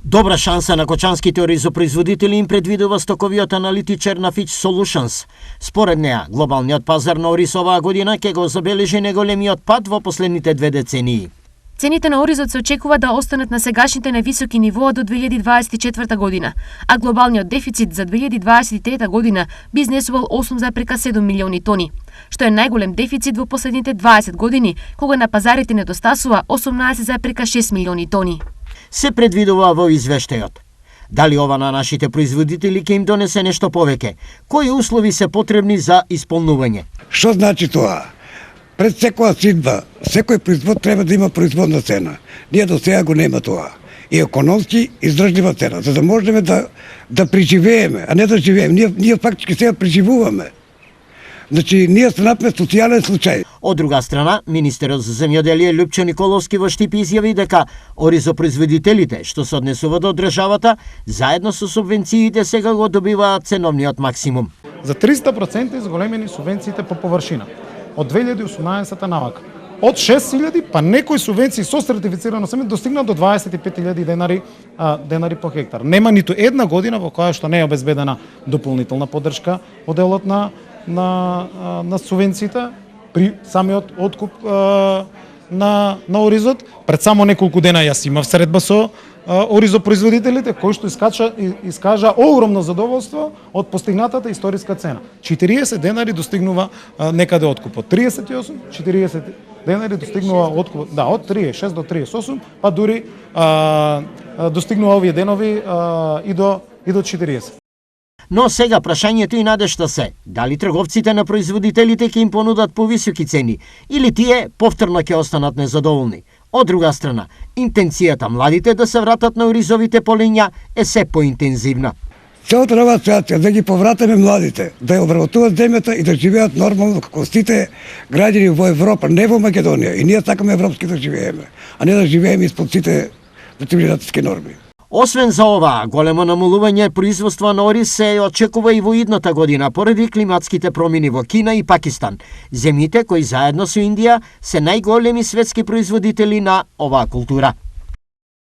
Добра шанса на кочанските оризопроизводители им предвидува стоковиот аналитичар на Fitch Solutions. Според неа, глобалниот пазар на ориз оваа година ќе го забележи неголемиот пад во последните 2 децении. Цените на оризот се очекува да останат на сегашните највисоки нивоа до 2024 година, а глобалниот дефицит за 2023 година би изнесувал 8,7 милиони тони, што е најголем дефицит во последните 20 години, кога на пазарите недостасува 18,6 милиони тони. Се предвидува во извештајот. Дали ова на нашите производители ќе им донесе нешто повеќе? Кои услови се потребни за исполнување? Што значи тоа? Пред секоја сидба, секој производ треба да има производна цена. Ние до сега го нема тоа. И економски издржлива цена, за да можеме да преживееме, а не да живееме. Ние фактички сега преживуваме. Значи, ние станавме социјален случај. Од друга страна, министерот за земјоделие Лјупчо Николовски во Штип изјави дека оризопроизводителите што се однесува до државата, заедно со субвенциите сега го добиваат ценовниот максимум. За 300% изголемени субвенциите по површина. Од 2018 навака. Од 6.000 па некои субвенции со сертифицирано семе достигна до 25.000 денари по хектар. Нема ниту една година во која што не е обезбедена дополнителна поддршка во делот на субвенциите при самиот откуп на оризот. Пред само неколку дена јас имав средба со оризопроизводителите кои што искажа огромно задоволство од постигнатата историска цена. 40 денари достигнува некаде откупот. 38, 40 денари достигнува откупот. Да, од 36 до 38, па дури достигнува овие денови и до 40. Но сега прашањето и надежта се, дали трговците на производителите ќе им понудат повисоки цени или тие повторно ќе останат незадоволни. Од друга страна, интенцијата младите да се вратат на оризовите полиња е се поинтензивна. Целата оваа ситуација да ги повратиме младите, да ја обработуваат земјата и да живеат нормално како сите граѓани во Европа, не во Македонија. И ние сакаме европски да живееме, а не да живееме испод сите цивилизацијски норми. Освен за ова, големо намалување производство на ориз се очекува и во идната година поради климатските промени во Кина и Пакистан. Земјите кои заедно со Индија се најголеми светски производители на оваа култура.